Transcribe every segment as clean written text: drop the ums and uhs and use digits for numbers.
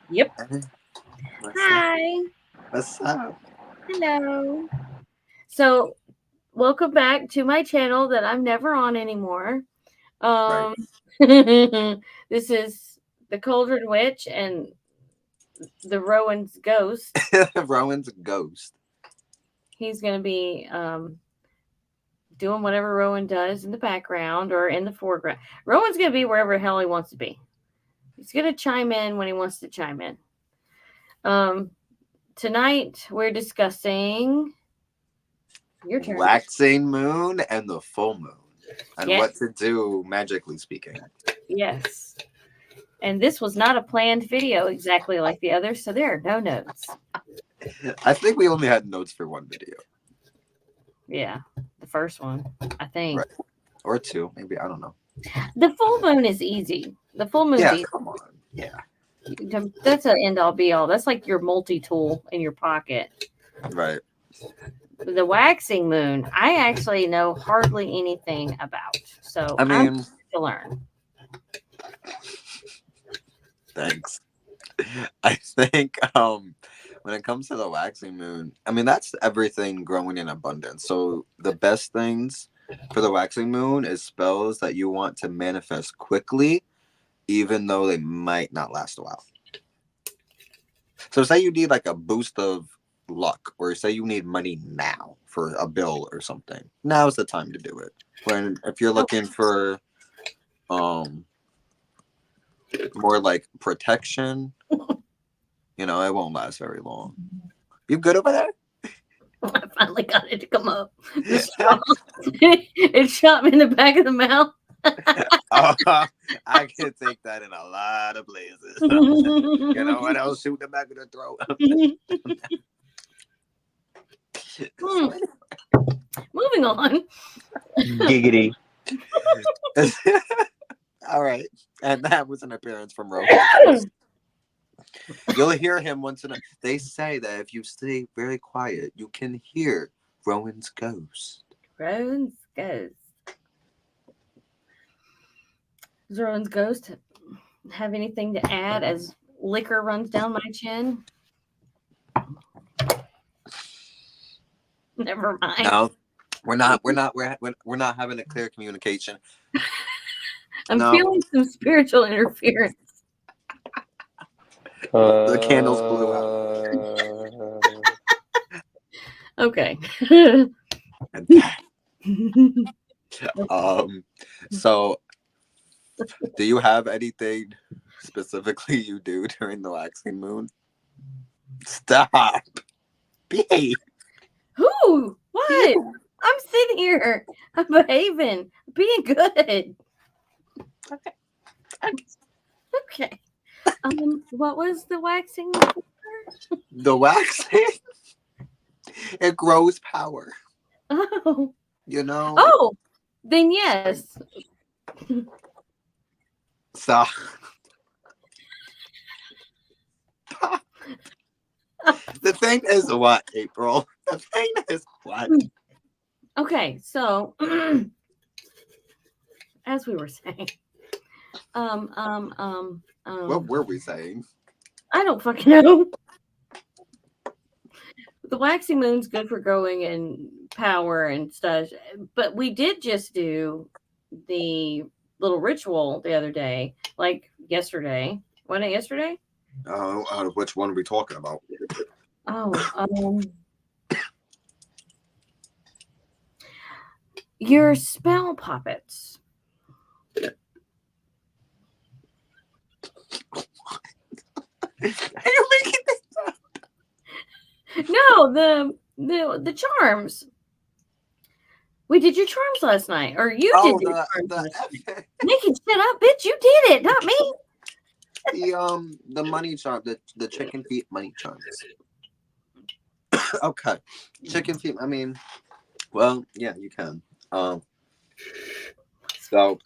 Yep. What's up? Hi. What's up? Hello. So, welcome back to my channel that I'm never on anymore. Right. Um, this is the Cauldron Witch and the Rowan's Ghost. Rowan's a ghost. He's going to be doing whatever Rowan does in the background or in the foreground. Rowan's going to be wherever the hell he wants to be. He's going to chime in when he wants to chime in. Um, Tonight, we're discussing. Your turn. Waxing moon and the full moon. And Yes. what to do, magically speaking. Yes. And this was not a planned video exactly like the others, so there are no notes. I think we only had notes for one video. Yeah, the first one, I think. Right. Or two, maybe. I don't know. The full moon is easy. The full moon's Yeah, easy. come on. Yeah. That's an end all be all. That's like your multi tool in your pocket. Right. The waxing moon, I actually know hardly anything about. So I I'm mean, to learn. thanks. I think when it comes to the waxing moon, I mean that's everything growing in abundance. So the best things for the waxing moon is spells that you want to manifest quickly, even though they might not last a while. So say you need like a boost of luck, or say you need money now for a bill or something. Now's the time to do it. When if you're looking for um more like protection, it won't last very long. You good over there? I finally got it to come up. The straw. It shot me in the back of the mouth. Oh, I can take that in a lot of places. You know what else? Shoot the back of the throat. Hmm. Moving on. Giggity. All right. And that was an appearance from Rowan. You'll hear him once in a. They say that if you stay very quiet, you can hear Rowan's ghost. Rowan's Ghost. Does Rowan's Ghost have anything to add as liquor runs down my chin? Never mind. No, we're not having a clear communication. I'm No, feeling some spiritual interference. the candles blew out. Okay. And so do you have anything specifically you do during the waxing moon? Stop. Behave. Who? What? I'm sitting here. I'm behaving. Being good. Okay. Okay. What was the waxing? The waxing, it grows power. Oh. You know? Oh. Then yes. So the thing is what, April? The thing is what? Okay, so as we were saying, What were we saying? I don't fucking know. The waxing moon's good for growing in power and stuff, but we did just do the little ritual the other day, like yesterday. Wasn't it yesterday? Out of which one are we talking about? Oh, your spell puppets. Are you making this up? No, the charms. We did your charms last night, or you did Oh, your charms last night. the Making shit up, bitch. You did it, not me. the money charm, the chicken feet money charms. Okay, chicken feet. I mean, well, yeah, you can. So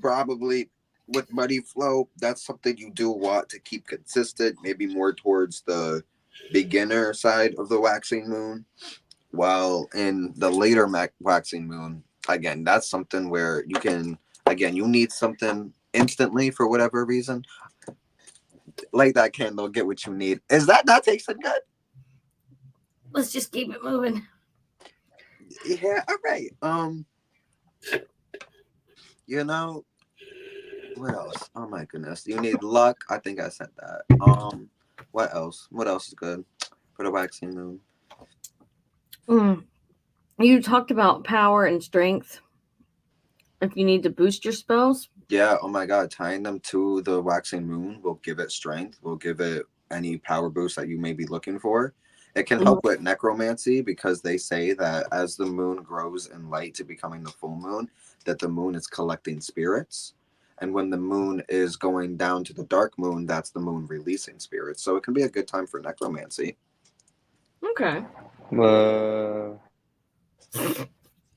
probably with money flow, that's something you do want to keep consistent. Maybe more towards the beginner side of the waxing moon, while in the later waxing moon, again, that's something where you need something instantly for whatever reason. Light that candle, get what you need. Is that not tasting good? Let's just keep it moving. Yeah, all right. You know, what else? Oh my goodness. You need luck. I think I said that. What else? What else is good for the waxing moon? Mm. You talked about power and strength. If you need to boost your spells. Yeah, oh my god, tying them to the waxing moon will give it strength, will give it any power boost that you may be looking for. It can help with necromancy because they say that as the moon grows in light to becoming the full moon, that the moon is collecting spirits. And when the moon is going down to the dark moon, that's the moon releasing spirits. So it can be a good time for necromancy. Okay. Uh,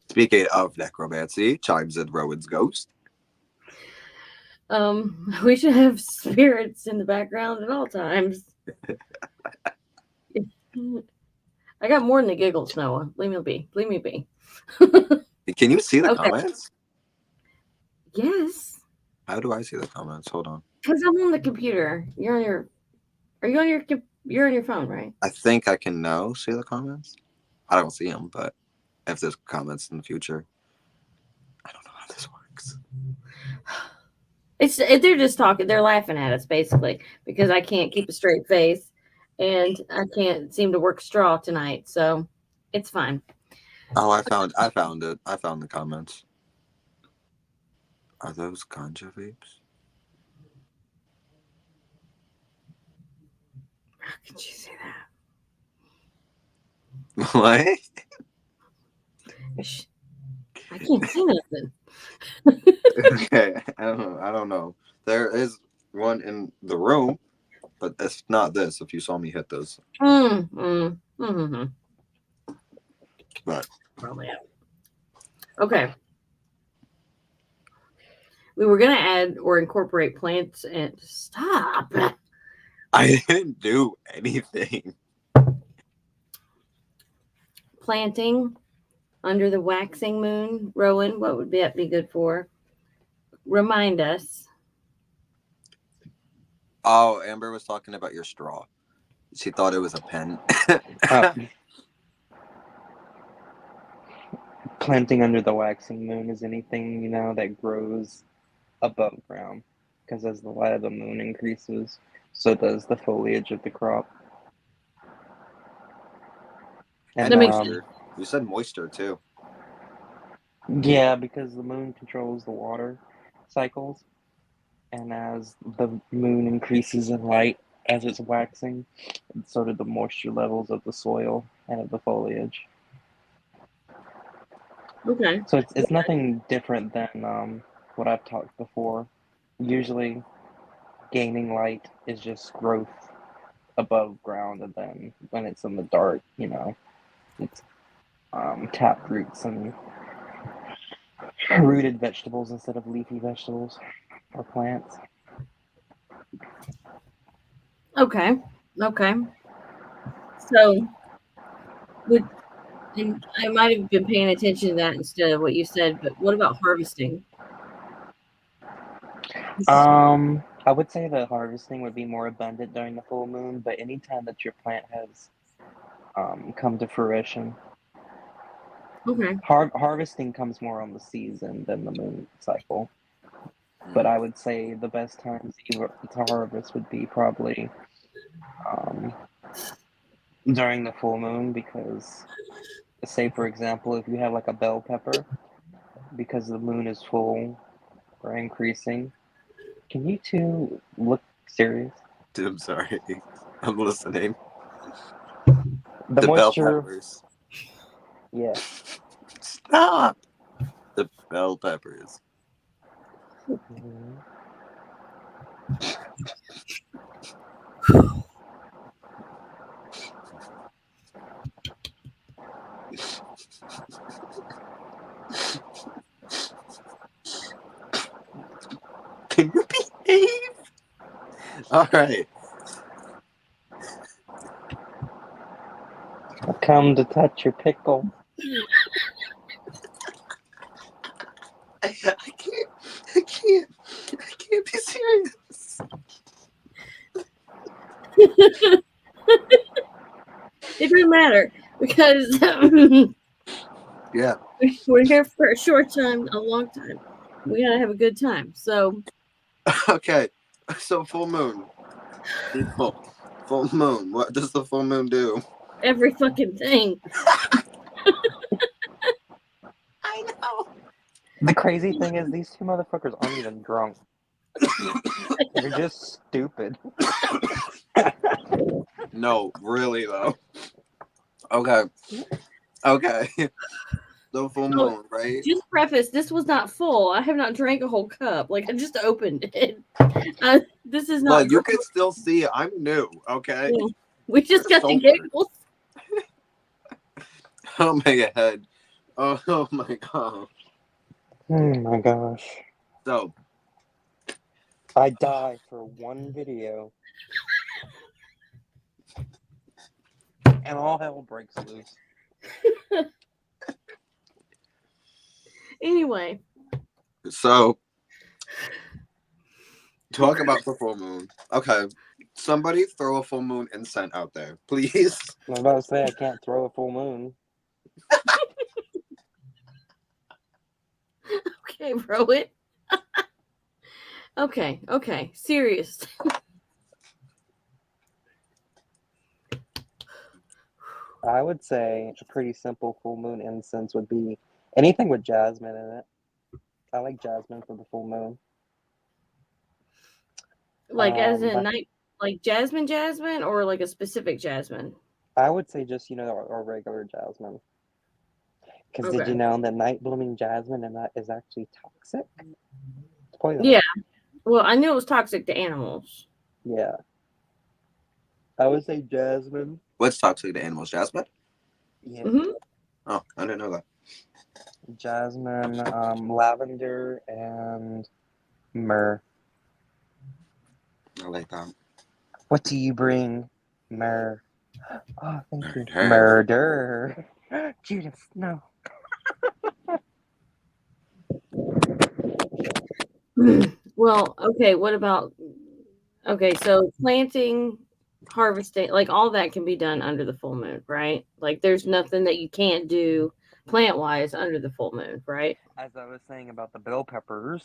Speaking of necromancy, chimes in Rowan's ghost. We should have spirits in the background at all times. I got more than the giggles, Noah. Leave me be. Leave me be. Can you see the Okay. comments? Yes. How do I see the comments? Hold on. Because I'm on the computer. You're on your. Are you on your? You're on your phone, right? I think I can now see the comments. I don't see them, but if there's comments in the future, I don't know how this works. They're just talking. They're laughing at us basically because I can't keep a straight face, and I can't seem to work straw tonight. So, it's fine. Oh, I found it. I found the comments. Are those ganja vapes? How could you say What? that? Shh. I can't see nothing. Okay, I don't know. There is one in the room, but it's not this. If you saw me hit this, Mm-hmm. but Probably out. Okay. We were gonna add or incorporate plants and stop I didn't do anything. planting under the waxing moon. Rowan, what would that be good for? Remind us. Oh, Amber was talking about your straw. She thought it was a pen. planting under the waxing moon is anything, that grows above ground. Because as the light of the moon increases, so does the foliage of the crop. And And moisture. You said moisture too. yeah, because the moon controls the water cycles, and as the moon increases in light as it's waxing, so do the moisture levels of the soil and of the foliage. Okay. So it's nothing different than what I've talked before. Usually, gaining light is just growth above ground, and then when it's in the dark, it's tap roots and rooted vegetables instead of leafy vegetables or plants. Okay. Okay. So, would and I might have been paying attention to that instead of what you said, but what about harvesting? I would say that harvesting would be more abundant during the full moon, but anytime that your plant has come to fruition, Okay. harvesting comes more on the season than the moon cycle. But I would say the best times to harvest would be probably um, during the full moon, because, say, for example, if you have like a bell pepper, because the moon is full or increasing. Can you two look serious? I'm sorry. I'm listening. The The bell moisture, peppers. yeah. Stop. The bell peppers. Mhm. Can you behave? All right. I've come to touch your pickle. I can't. I can't. I can't be serious. It doesn't matter because Yeah. we're here for a short time, a long time. We gotta have a good time. So Okay. So full moon. People. Full moon. What does the full moon do? every fucking thing. I know. The crazy thing is, these two motherfuckers aren't even drunk. They're just stupid. No, really though. Okay. Okay. The full So moon, right? just preface, this was not full. I have not drank a whole cup. Like I just opened it. This is not Look, you dry. can still see it. I'm new, okay? Yeah. We just You're got the sober. giggles. Oh my head. Oh my god. Oh my gosh. So, I die for one video. And all hell breaks loose. Anyway, so talk about the full moon. Okay. Somebody throw a full moon incense out there, please. I'm about to say I can't throw a full moon. okay, bro. It. Okay. Serious. I would say a pretty simple full moon incense would be anything with jasmine in it. I like jasmine for the full moon. Like as in But night, like jasmine, or like a specific jasmine. I would say just, our regular jasmine. Because did Okay. you know that night blooming jasmine and that is actually toxic? It's poisonous. Yeah. Well, I knew it was toxic to animals. Yeah. I would say jasmine. What's toxic to animals? Jasmine? Yeah. Hmm. Oh, I didn't know that. Jasmine, lavender, and myrrh. I like that. What do you bring? Myrrh. Oh, thank you. Murder. Murder. Judith, no. Well, okay. What about? Okay, so planting, harvesting, like all that can be done under the full moon, right? Like there's nothing that you can't do plant wise under the full moon, right? As I was saying about the bell peppers,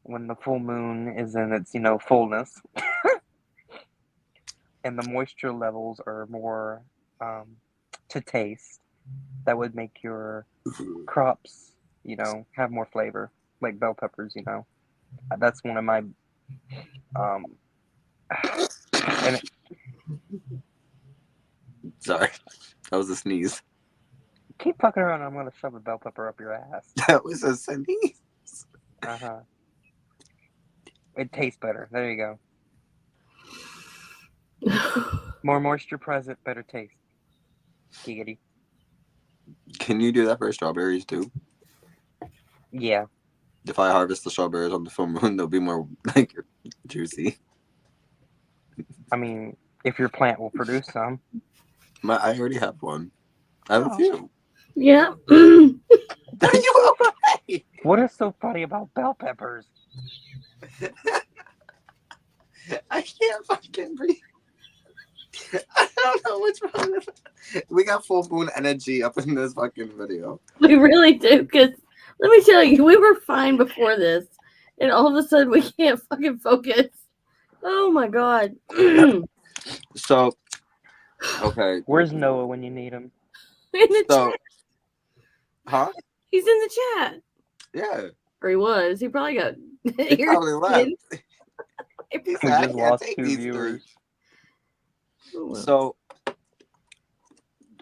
when the full moon is in its, fullness, and the moisture levels are more to taste, that would make your crops, have more flavor, like bell peppers. That's one of my and Sorry. That was a sneeze. keep fucking around. I'm gonna shove a bell pepper up your ass. That was a sneeze. Uh-huh. It tastes better. There you go. More moisture present, better taste. Giggity. Can you do that for strawberries too? Yeah. If I harvest the strawberries on the full moon, they'll be more like juicy. I mean, if your plant will produce some. I already have one. I have a Oh. few. Yeah. Are you okay? What is so funny about bell peppers? I can't fucking breathe. I don't know what's wrong with it. We got full moon energy up in this fucking video. We really do, because let me tell you, we were fine before this, and all of a sudden we can't fucking focus. Oh my god. In So, okay. Where's Noah when you need him? the So, chat. huh? He's in the chat. Yeah. Or he was. He probably got He probably left. He We said, I just can't lost take 2 these viewers. 3. So,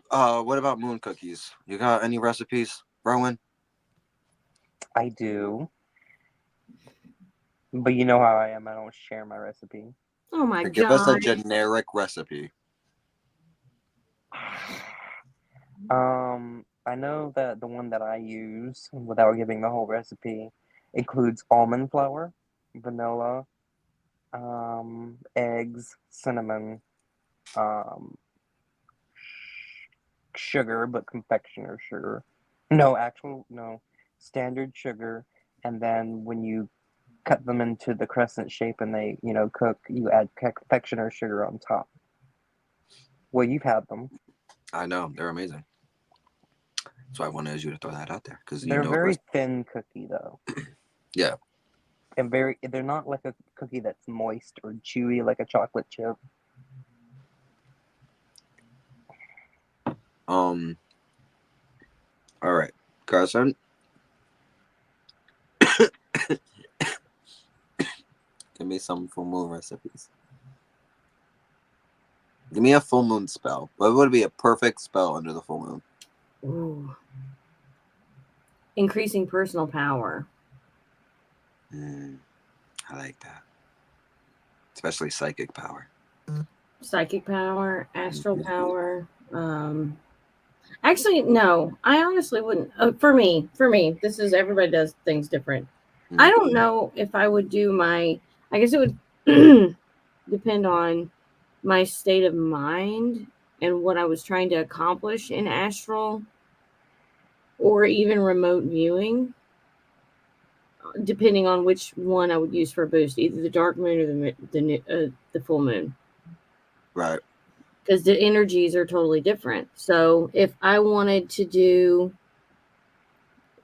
what about moon cookies? You got any recipes, Rowan? I do. But you know how I am. I don't share my recipe. Oh my Give us a god. generic recipe. I know that the one that I use, without giving the whole recipe, includes almond flour, vanilla, eggs, cinnamon, um, sugar, but confectioner sugar. No, standard sugar. And then when you cut them into the crescent shape and they, cook. You add confectioner sugar on top. Well, you've had them. I know they're amazing. So I wanted you to throw that out there because They're a very thin cookie though. Yeah. And they're not like a cookie that's moist or chewy like a chocolate chip. All right, Carson. Give me some full moon recipes. Give me a full moon spell. What would be a perfect spell under the full moon? Ooh. Increasing personal power. I like that. Especially psychic power. Psychic power, astral power. Actually, no. I honestly wouldn't. For me, this is everybody does things different. I don't know if I would do my. I guess it would depend on my state of mind and what I was trying to accomplish in astral or even remote viewing, depending on which one I would use for a boost, either the dark moon or the full moon. Right. Because the energies are totally different. So if I wanted to do,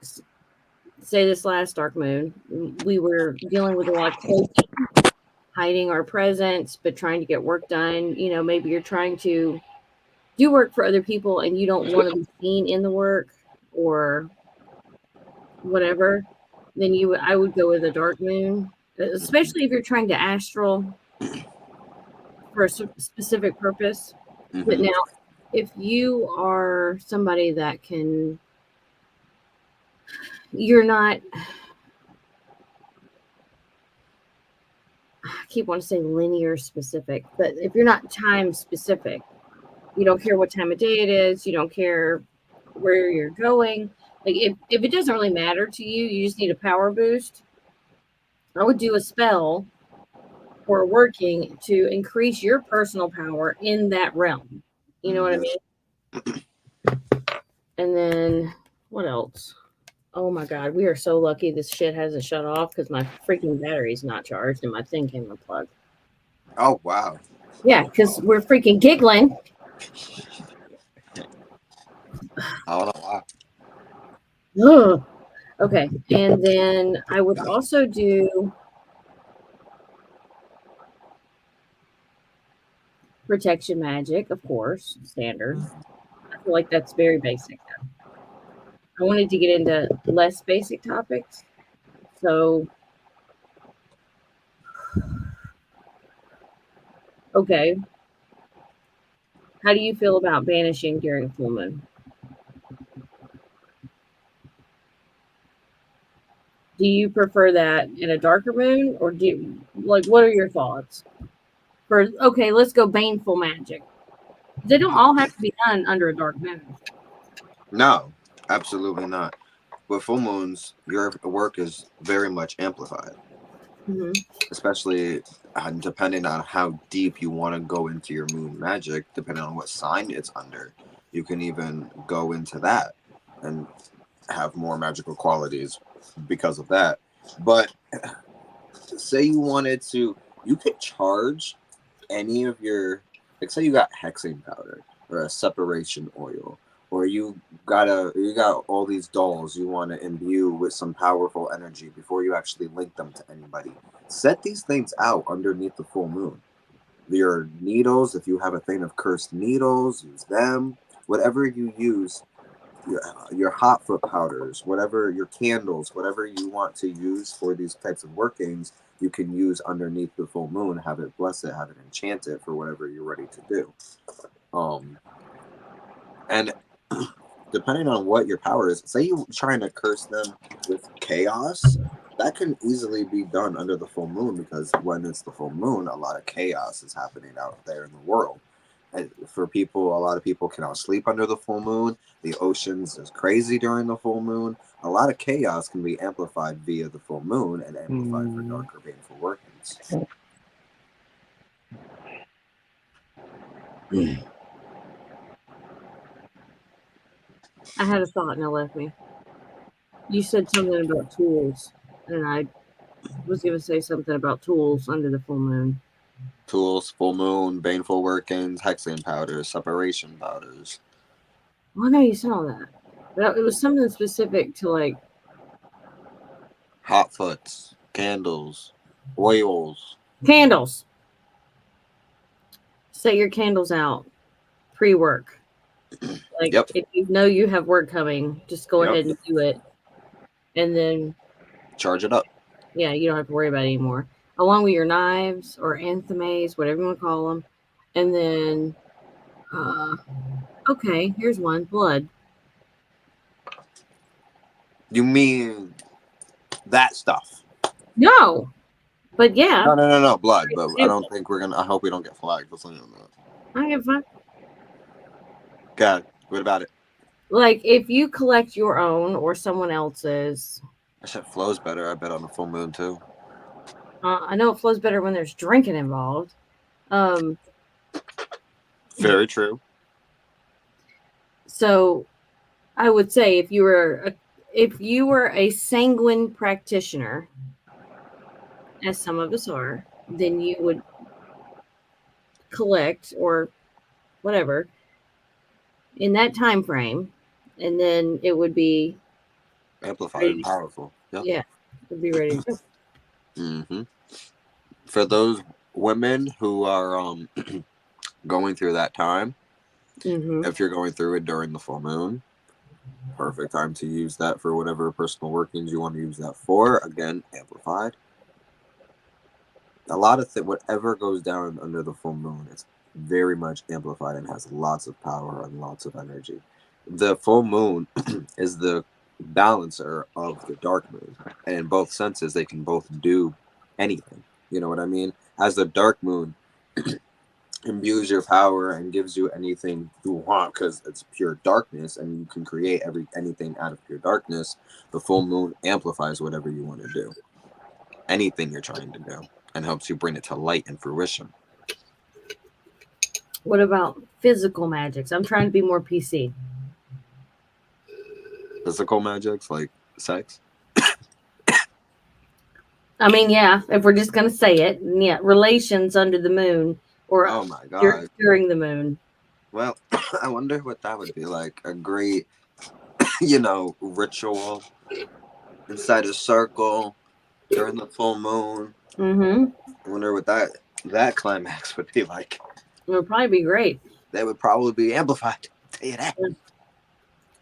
say, this last dark moon, we were dealing with a lot of cloaking, hiding our presence, but trying to get work done. Maybe you're trying to do work for other people and you don't want to be seen in the work or whatever. Then I would go with a dark moon, especially if you're trying to astral for a specific purpose. But now, if you are somebody that you're not, I keep wanting to say linear specific, but if you're not time specific, you don't care what time of day it is, you don't care where you're going. Like if it doesn't really matter to you, you just need a power boost. I would do a spell or working to increase your personal power in that realm. You know what I mean? And then what else? Oh my God, we are so lucky this shit hasn't shut off because my freaking battery's not charged and my thing came unplugged. Oh, wow. Yeah, because we're freaking giggling. I don't know why. Ugh. Okay, and then I would also do protection magic, of course, standard. I feel like that's very basic. I wanted to get into less basic topics. So, okay. How do you feel about banishing during full moon? Do you prefer that in a darker moon or what are your thoughts? Okay, let's go baneful magic. They don't all have to be done under a dark moon. No, absolutely not. With full moons, your work is very much amplified. Mm-hmm. Especially depending on how deep you want to go into your moon magic, depending on what sign it's under. You can even go into that and have more magical qualities because of that. But say you wanted to, you could charge any of your, like say you got hexing powder or a separation oil, or you got all these dolls you want to imbue with some powerful energy before you actually link them to anybody. Set these things out underneath the full moon. Your needles, if you have a thing of cursed needles, use them. Whatever you use, your hot foot powders, whatever your candles, whatever you want to use for these types of workings, you can use underneath the full moon. Have it bless it, have it enchant it for whatever you're ready to do. And depending on what your power is, say you're trying to curse them with chaos, that can easily be done under the full moon, because when it's the full moon, a lot of chaos is happening out there in the world. And for people, a lot of people cannot sleep under the full moon. The oceans is crazy during the full moon. A lot of chaos can be amplified via the full moon and amplified for darker, painful workings. I had a thought and it left me. You said something about tools, and I was going to say something about tools under the full moon. Tools, full moon, baneful workings, hexane powders, separation powders. Well, I know you saw that. But it was something specific to like Hot foots, candles, oils. candles. Set your candles out pre-work. Like Yep. if you know you have work coming, just go ahead and do it. And then Charge it up. yeah, you don't have to worry about it anymore. Along with your knives or anthemes, whatever you want to call them. And then okay, here's one. Blood. You mean that stuff? No. But yeah. No, blood. But I don't think we're gonna. I hope we don't get flagged for saying that. I get fun. God, what about it? Like if you collect your own or someone else's, That shit flows better. I bet on the full moon too. I know it flows better when there's drinking involved. Very true. So I would say if you were a sanguine practitioner, as some of us are, then you would collect or whatever in that time frame, and then it would be Amplified and powerful. Yep. Yeah, it would be ready to go. Mm-hmm. For those women who are going through that time, if you're going through it during the full moon, perfect time to use that for whatever personal workings you want to use that for. Again, amplified. A lot of whatever goes down under the full moon, it's very much amplified and has lots of power and lots of energy. The full moon is the balancer of the dark moon, and in both senses, they can both do anything. You know what I mean? As the dark moon imbues your power and gives you anything you want because it's pure darkness, and you can create anything out of pure darkness. The full moon amplifies whatever you want to do, anything you're trying to do, and helps you bring it to light and fruition. What about physical magics? I'm trying to be more PC. Physical magics like sex? I mean, yeah, if we're just going to say it, yeah, relations under the moon or oh my god, during the moon. Well, I wonder what that would be like. A great, ritual inside a circle during the full moon. I wonder what that climax would be like. It would probably be great. That would probably be amplified. I'll tell you that.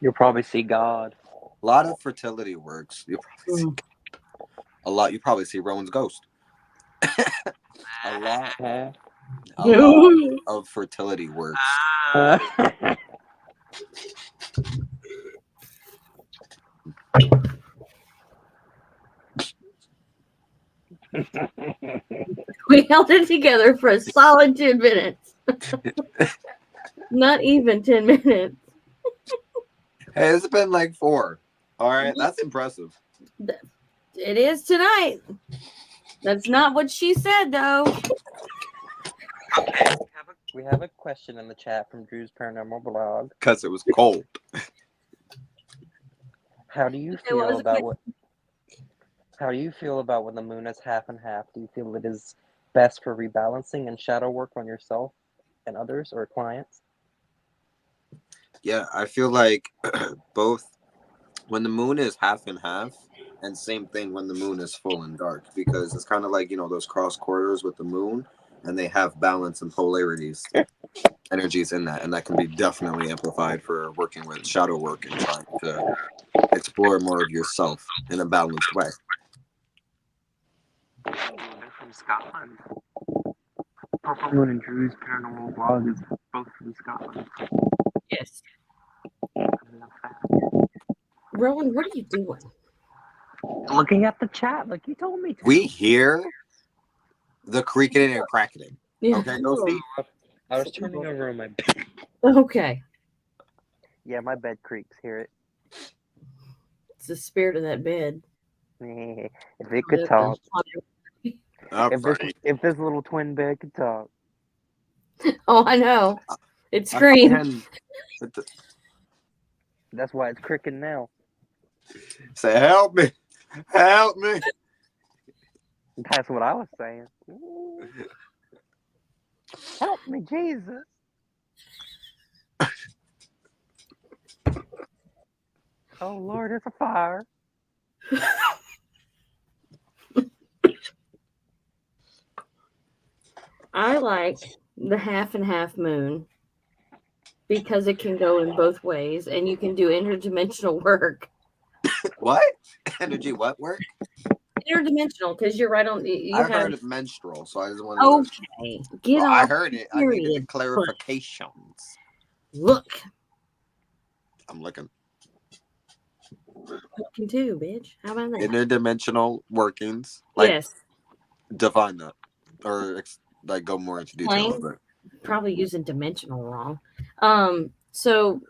You'll probably see God. A lot of fertility works. You'll probably see a lot. You probably see Rowan's ghost. a lot of fertility works. We held it together for a solid 10 minutes. Not even 10 minutes. Hey, it's been like 4. All right, that's impressive. It is tonight. That's not what she said, though. Okay, we have a question in the chat from Drew's Paranormal Blog. Because it was cold. How do you feel about when the moon is half and half? Do you feel it is best for rebalancing and shadow work on yourself and others or clients? Yeah, I feel like both when the moon is half and half, and same thing when the moon is full and dark, because it's kind of like, those cross quarters with the moon, and they have balance and polarities, energies in that, and that can be definitely amplified for working with shadow work and trying to explore more of yourself in a balanced way. They're from Scotland. Purple Moon and Drew's Paranormal Blog is both from Scotland. Yes. Rowan, what are you doing? Looking at the chat, like you told me to. We hear the creaking and cracking. Yeah. Okay, go see. I was turning over on my bed. Okay. Yeah, my bed creaks. Hear it? It's the spirit of that bed. If it could talk. If this little twin bed could talk. Oh, I know. It screams. That's why it's cricking now. Say, help me. Help me. That's what I was saying. Ooh, help me, Jesus. Oh, Lord, it's a fire. I like the half and half moon because it can go in both ways and you can do interdimensional work. What? Energy what work? Interdimensional because you're right on. You I have heard menstrual, so I just wanted to. okay. Get Well, I off heard the it. I needed the period. But clarifications. look, I'm looking. looking too, bitch. How about that? Interdimensional workings. Like, Yes, define that. Or, like, go more into detail plain. of it. Probably using dimensional wrong. So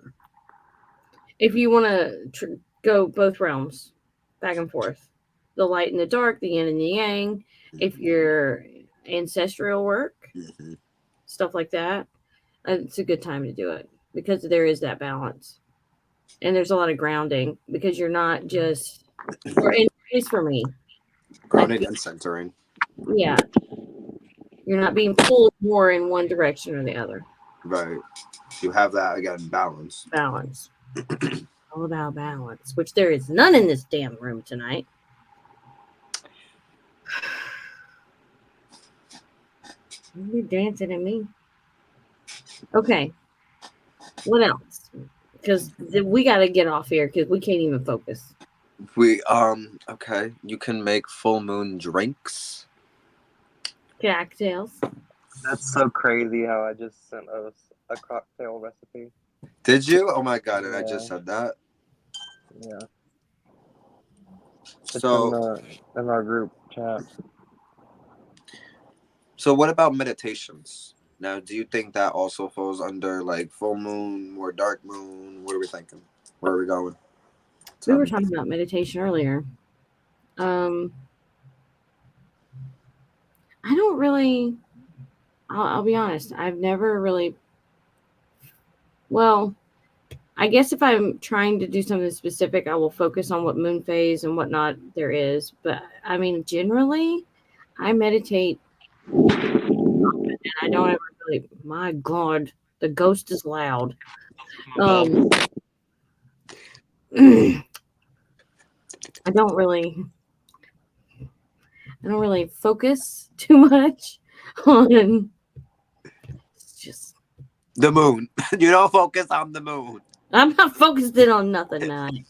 if you want to go both realms, back and forth, the light and the dark, the yin and the yang. If you're ancestral work, Mm-hmm. stuff like that, it's a good time to do it because there is that balance and there's a lot of grounding because you're not just or in case for me like Grounding and centering. yeah, you're not being pulled more in one direction or the other. Right. You have that, again, balance. Balance. All about balance, which there is none in this damn room tonight. You're dancing at me. Okay, what else? Because we got to get off here because we can't even focus. Okay. You can make full moon drinks. Cocktails. That's so crazy how I just sent us a cocktail recipe. Did you? Oh my god, and I Yeah, just said that. yeah. It's So, in our group chat. so what about meditations? Now, do you think that also falls under like full moon or dark moon? What are we thinking? Where are we going? We Tell were me. talking about meditation earlier. Um, I don't really. I'll be honest. I've never really. Well, I guess if I'm trying to do something specific, I will focus on what moon phase and whatnot there is. But I mean, generally, I meditate and I don't ever really. My God, the ghost is loud. Um, I don't really. I don't really focus too much on. It's just The moon. You don't focus on the moon. I'm not focused in on nothing tonight.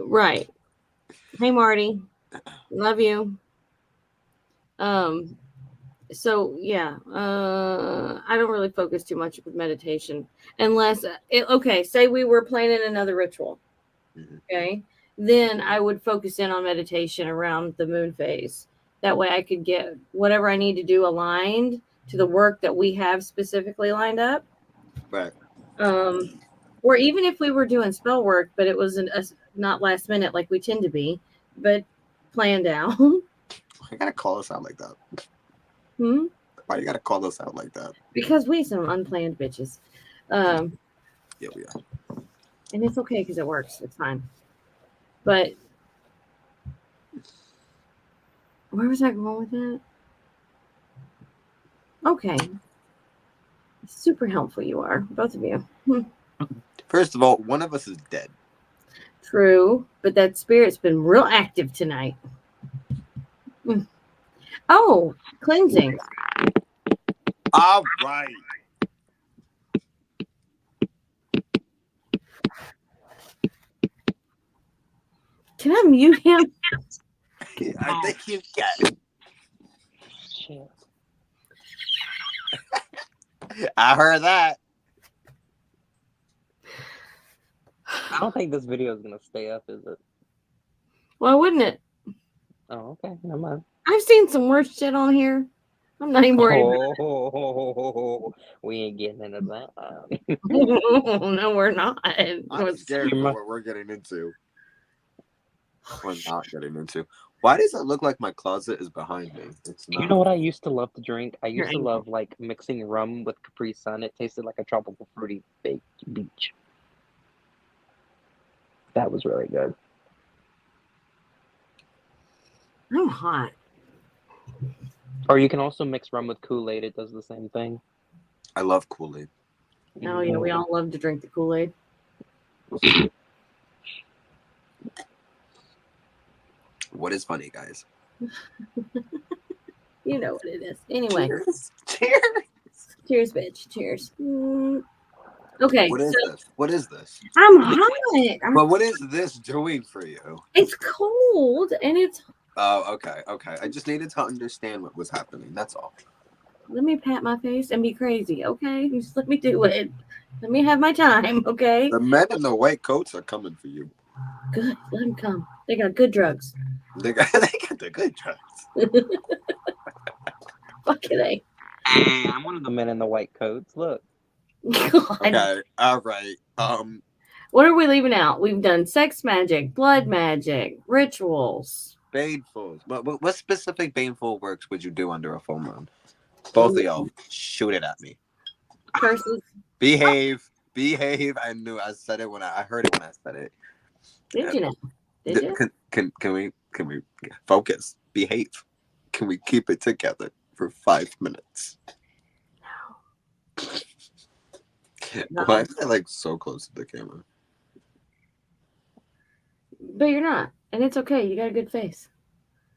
Right. Hey Marty. Love you. Um so yeah, I don't really focus too much with meditation unless okay, say we were planning another ritual, Mhm. okay? Then I would focus in on meditation around the moon phase. That way I could get whatever I need to do aligned to the work that we have specifically lined up. Right. Um or even if we were doing spell work, but it wasn't not last minute like we tend to be, but planned out. I gotta call us out like that. Hmm? Why you gotta call us out like that? Because we some unplanned bitches. Um, Yeah, we are. and it's okay because it works. It's fine. But where was I going with that? Okay. Super helpful you are, both of you. First of all, one of us is dead. True, but that spirit's been real active tonight. Oh, cleansing. All right. Can I mute him? I think you can. Shit. I heard that. I don't think this video is gonna stay up, is it? Why wouldn't it? Oh, okay. Never mind. I've seen some worse shit on here. I'm not even worried Oh, we ain't getting into that. about it. No, we're not. I'm scared for what we're getting into. We're not getting into. Why does it look like my closet is behind me? It's not. You know what I used to love to drink? I Your used to ankle. love like mixing rum with Capri Sun. It tasted like a tropical fruity baked beach. That was really good. I'm hot. Or you can also mix rum with Kool-Aid. It does the same thing. I love Kool-Aid. Oh yeah, we all love to drink the Kool-Aid. What is funny, guys? You know what it is. Anyway, Cheers. Cheers. cheers, bitch. Cheers. Okay, What is so this? What is this? I'm hot. But what is this doing for you? It's cold and it's. Oh, okay, okay. I just needed to understand what was happening. That's all. Let me pat my face and be crazy, okay? Just let me do it. Let me have my time, okay? The men in the white coats are coming for you. Good. Let them come. They got good drugs. They got the good drugs. Fucking A. Hey, I'm one of the men in the white coats. Look. God. Okay, all right. What are we leaving out? We've done sex magic, blood magic, rituals. Baneful. What specific baneful works would you do under a full moon? Both of y'all, shoot it at me. Curses. Behave. I knew. I said it when I heard it when I said it. Did you know? Did you? Can we focus? Behave. Can we keep it together for 5 minutes? No. Why am I like so close to the camera? But you're not. And it's okay. You got a good face.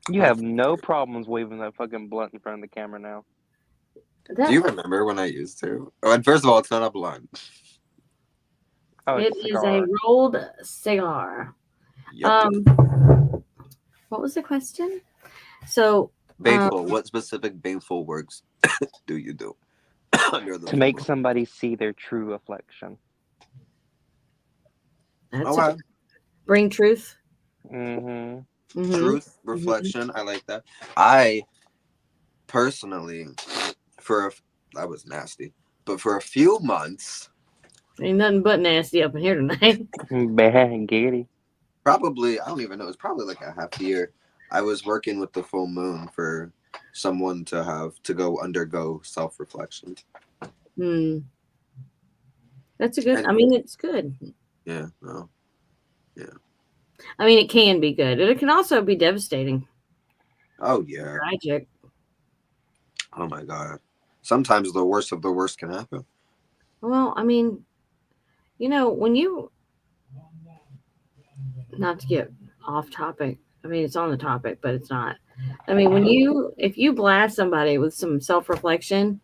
You have no problems waving that fucking blunt in front of the camera now. Do you remember when I used to? Oh, and first of all, it's not a blunt. Oh, It it's a is cigar. a rolled cigar. Yep. What was the question? So Baneful. What specific baneful works do you do under the To make full moon? somebody see their true reflection. that's Okay. bring truth. Mm-hmm. Mhm. Truth, reflection. I like that. I personally, that was nasty, but for a few months, Ain't nothing but nasty up in here tonight. Bad and giddy. probably I don't even know. It's probably like a half year. I was working with the full moon for someone to undergo self reflection. That's a good. And I mean, it's good. yeah, no, yeah. I mean, it can be good. It can also be devastating. Oh yeah. Tragic. Oh my god. Sometimes the worst of the worst can happen. Well, I mean, when you, not to get off topic. I mean, it's on the topic, but it's not. I mean, if you blast somebody with some self reflection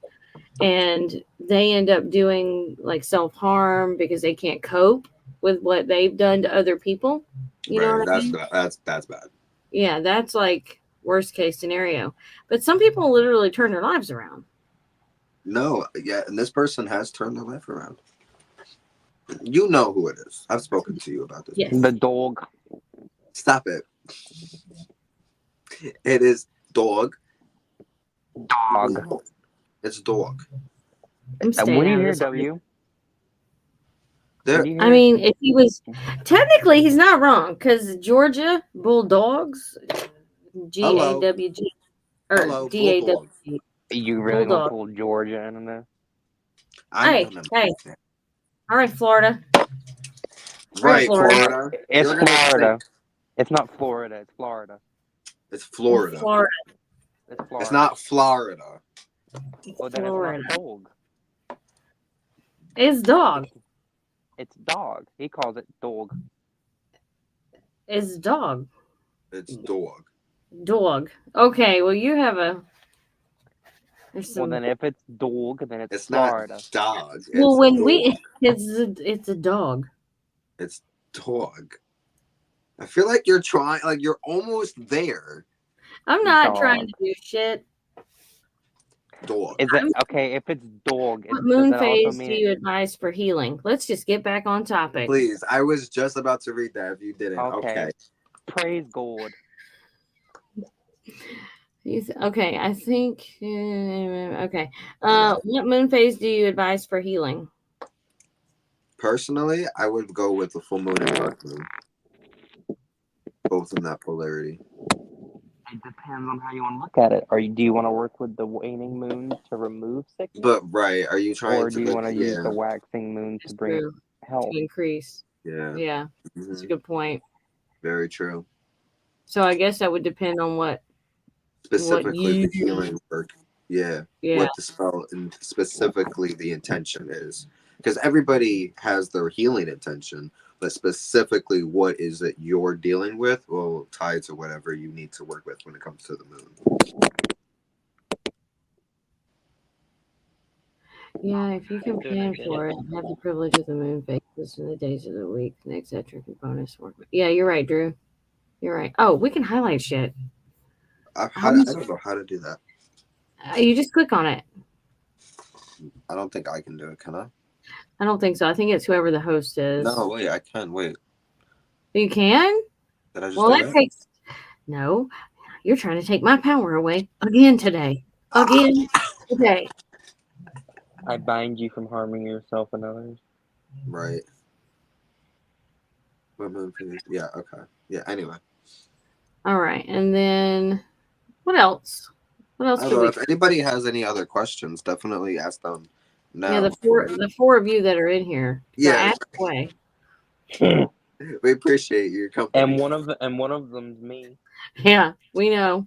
and they end up doing like self harm because they can't cope with what they've done to other people, you know what I mean? That's bad. Yeah, that's like worst case scenario. But some people literally turn their lives around. No, yeah, and this person has turned their life around. You know who it is. I've spoken to you about this. Yes. The dog. Stop it. It is dog. Dog. It's dog. I'm staying What do out you of hear, this one. W? There, What do you I hear? mean, if he was technically, he's not wrong because Georgia Bulldogs, GAWG or hello, DAWG. You really gonna Bulldog. pull Georgia into this? I'm Hey. All right, Florida. Right, Florida. Florida. It's You're gonna Florida. say- It's not Florida. It's Florida. It's Florida. Florida. It's Florida. It's not Florida. Oh, then Florida. it's not dog. It's dog. It's dog. He calls it dog. It's dog. It's dog. Dog. Okay, well, you have a. There's Well, some. then if it's dog, then it's It's Florida. not dog. Well, It's when dog. it's a dog. It's dog. I feel like you're trying, like you're almost there. I'm not Dog. trying to do shit. Dog. Is it okay if it's dog? What Does moon that also phase do mean you advise for healing? Let's just get back on topic. Please, I was just about to read that if you didn't. Okay. Okay. praise God? Okay, I think. Okay. What moon phase do you advise for healing? Personally, I would go with the full moon and dark moon. Both in that polarity. It depends on how you want to look at it. Do you want to work with the waning moon to remove sickness, But right, are you trying or to do you look? want to use the waxing moon to bring True. health? To increase. Yeah. Yeah, that's a Mhm. good point. Very true. So I guess that would depend on what what specifically you the healing work. Yeah, yeah. what the spell and specifically the intention is, because everybody has their healing intention, but specifically what is it you're dealing with will tie to whatever you need to work with when it comes to the moon. Yeah, if you can Do an plan idea. for it and have the privilege of the moon phases and the days of the week, and etc. bonus work. Yeah, you're right, Drew. You're right. Oh, we can highlight shit. I don't know how to do that. You just click on it. I don't think I can do it. Can I? I don't think so. I think it's whoever the host is. No, wait. I can. Wait. You can? Did I just Well, do that it? takes. No, you're trying to take my power away again today. Again today. I bind you from harming yourself and others. Right. What moon phase? Yeah. Okay. Yeah. Anyway. All right, and then what else? What else I don't could know we? if anybody has any other questions. Definitely ask them Yeah, now. For me. the four of you that are in here. So Yeah, ask away. we appreciate your company. And one of them's me. Yeah, we know.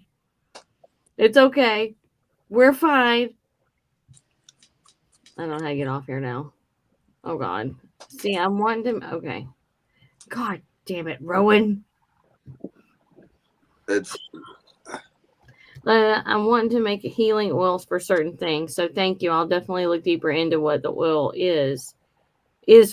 It's okay. We're fine. I don't know how to get off here now. Oh God. See, I'm wanting to. Okay. God damn it, Rowan. It's I'm wanting to make healing oils for certain things. So thank you. I'll definitely look deeper into what the oil is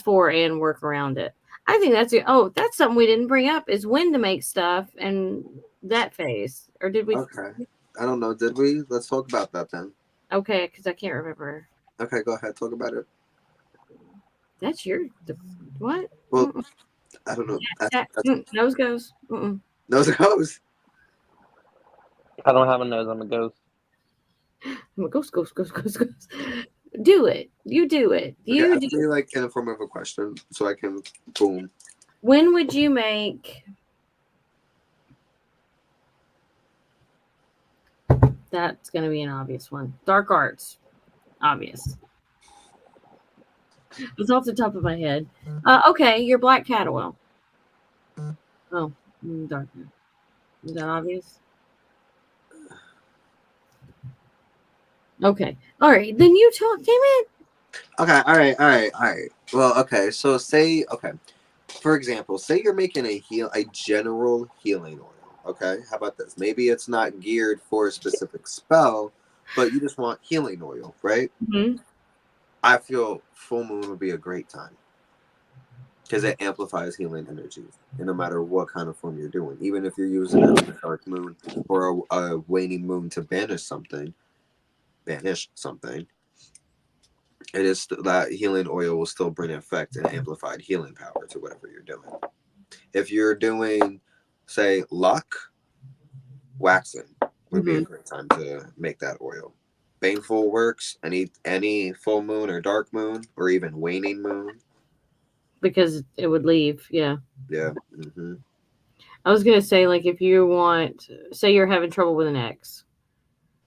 for and work around it. I think that's it. Oh, that's something we didn't bring up is when to make stuff and that phase. Or did we? okay. I don't know. Did we? Let's talk about that then. Okay, because I can't remember. Okay, go ahead. Talk about it. That's your what? Well, Mm-mm. I don't know. Nose goes. Mm-mm. Nose goes. I don't have a nose. I'm a ghost. I'm a ghost, ghost, ghost, ghost, ghost. Do it. You do it. Okay, You ask do. me like in the form of a question so I can boom. When would you make? That's going to be an obvious one. Dark arts, obvious. It's off the top of my head. Okay, your black cat oil. Oh, dark. Is that obvious? Okay. All right. Then you talk. Damn it. Okay, all right. Well, okay, so say okay. For example, say you're making a general healing oil. Okay, how about this? Maybe it's not geared for a specific spell, but you just want healing oil, right? Mhm. I feel full moon would be a great time because it amplifies healing energies, and no matter what kind of form you're doing, even if you're using it on a dark moon or a waning moon to banish something, it is that healing oil will still bring effect and amplified healing power to whatever you're doing. If you're doing, say, luck, waxing would be a Mhm. great time to make that oil. Baneful works any full moon or dark moon or even waning moon. Because it would leave. Yeah. Yeah. Hmm. I was gonna say like if you want, say you're having trouble with an ex,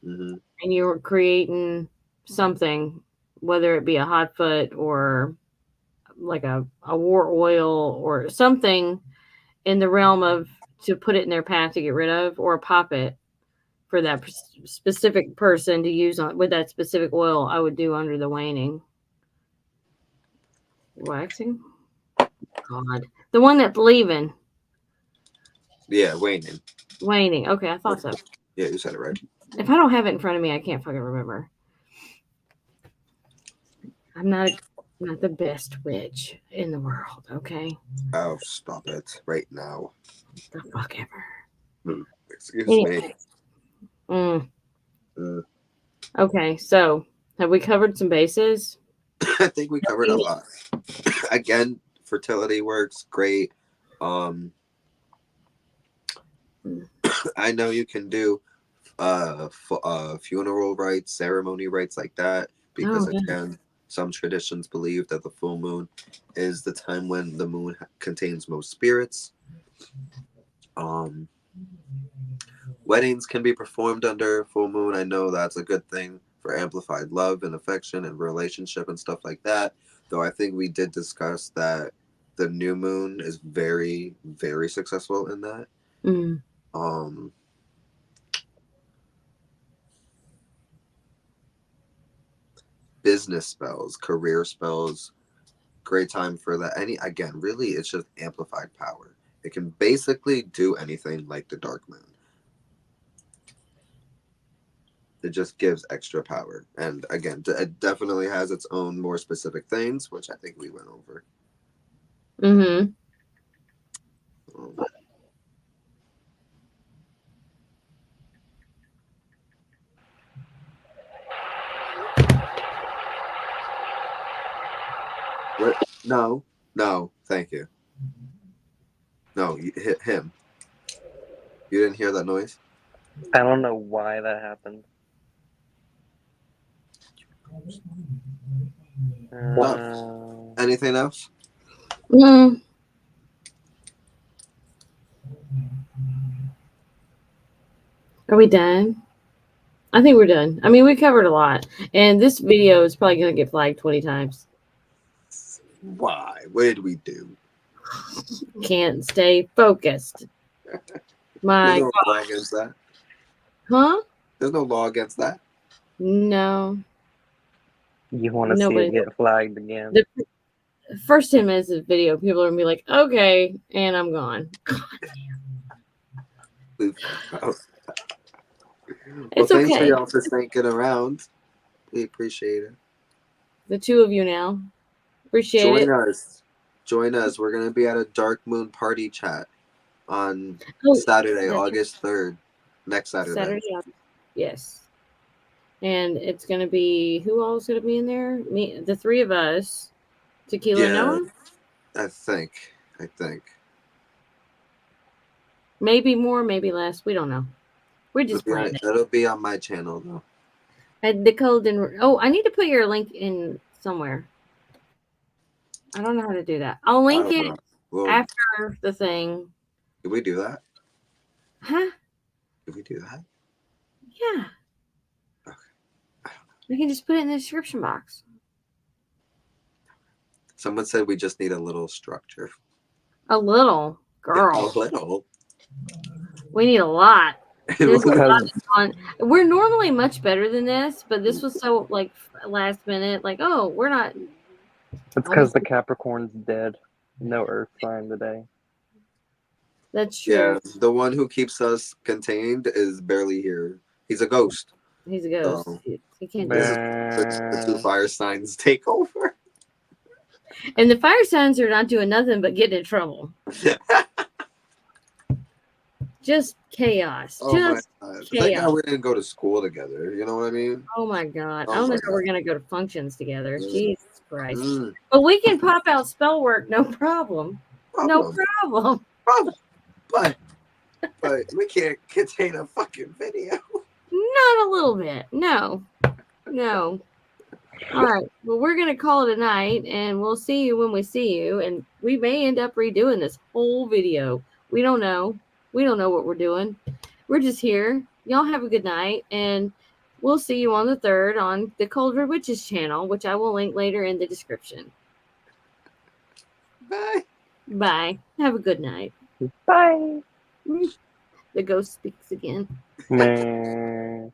Hmm. and you're creating something, whether it be a hot foot or like a war oil or something in the realm of to put it in their path to get rid of or pop it for that specific person to use on with that specific oil, I would do under the waning. Waxing? God. The one that's leaving. Yeah, waning. Waning. Okay, I thought so. Yeah, you said it right. If I don't have it in front of me, I can't fucking remember. I'm not the best witch in the world, okay? Oh, stop it right now. The fuck ever. Excuse me. Anyway. Mm, Uh, okay, so have we covered some bases? I think we covered a lot. Again, fertility works great. Um, Mm. I know you can do funeral rites, ceremony rites like that because Oh, yeah. again, some traditions believe that the full moon is the time when the moon contains most spirits. Um, Weddings can be performed under full moon. I know that's a good thing for amplified love and affection and relationship and stuff like that. Though I think we did discuss that the new moon is very, very successful in that. Mm. Um, business spells, career spells. Great time for that. Again, really, it's just amplified power. It can basically do anything like the Dark Moon. It just gives extra power, and again, it definitely has its own more specific things, which I think we went over. Mm-hmm. Um, what? No, no, thank you. No, you hit him. You didn't hear that noise? I don't know why that happened. Anything else? Mm-hmm. Are we done? I think we're done. I mean, we covered a lot, and this video is probably going to get flagged 20 times. Why? What did we do? Can't stay focused. My There's no law against that. Huh? There's no law against that. No. You want to see Nobody. it get flagged again? The first 10 minutes of the video, people are going to be like, okay, and I'm gone. Well, It's thanks for okay. y'all for sticking around. We appreciate it. The two of you now. Appreciate Join it. us. Join us. We're going to be at a Dark Moon party chat on Saturday, August 3rd. Next Saturday. Yes. And it's going to be, who all is going to be in there? Me, the three of us. Tequila Noah? I think. Maybe more, maybe less. We don't know. We're just playing it. It'll be on my channel, though. The code didn't. Oh, I need to put your link in somewhere. I don't know how to do that. I'll link it after the thing. Did we do that? Huh? Did we do that? Yeah. Okay. I don't know. We can just put it in the description box. Someone said we just need a little structure. A little, girl. Yeah, a little. We need a lot. It's We're normally much better than this, but this was so like last minute. Like, oh, we're not. It's because the Capricorn's dead. No Earth sign today. That's true. Yeah, the one who keeps us contained is barely here. He's a ghost. He's a ghost. So, he can't do it. The two fire signs take over. And the fire signs are not doing nothing but getting in trouble. Just chaos. Oh just my God. Thank God we didn't go to school together. You know what I mean? Oh my God. I don't know how we're going to go to functions together. Jesus Christ. Mm. But we can pop out spell work, no problem. No problem. But we can't contain a fucking video. Not a little bit. No. All right. Well, we're going to call it a night, and we'll see you when we see you. And we may end up redoing this whole video. We don't know. We don't know what we're doing. We're just here. Y'all have a good night, and we'll see you on the 3rd on the Cold Red Witches channel, which I will link later in the description. Bye. Have a good night. Bye. The ghost speaks again. Man.